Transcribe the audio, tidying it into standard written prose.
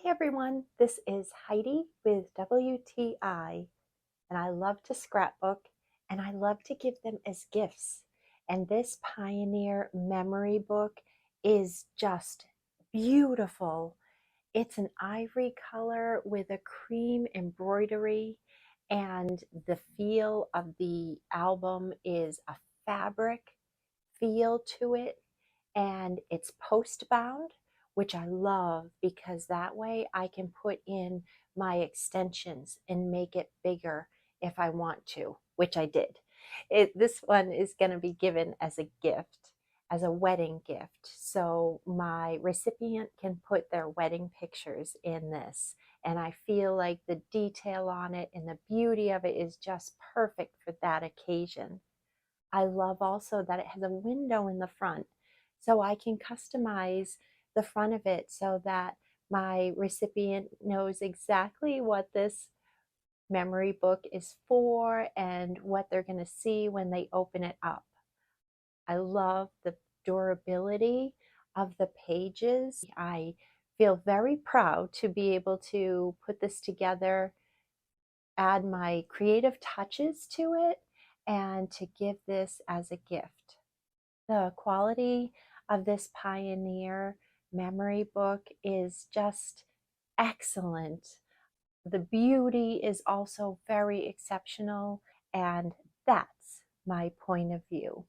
Everyone, this is Heidi with WTI, and I love to scrapbook and I love to give them as gifts. And this Pioneer memory book is just beautiful. It's an ivory color with a cream embroidery, and the feel of the album is a fabric feel to it, and it's post bound, which I love because that way I can put in my extensions and make it bigger if I want to, which I did. This one is going to be given as a gift, as a wedding gift. So my recipient can put their wedding pictures in this. And I feel like the detail on it and the beauty of it is just perfect for that occasion. I love also that it has a window in the front, so I can customize the front of it so that my recipient knows exactly what this memory book is for and what they're going to see when they open it up. I love the durability of the pages. I feel very proud to be able to put this together, add my creative touches to it, and to give this as a gift. The quality of this Pioneer memory book is just excellent. The beauty is also very exceptional, and that's my point of view.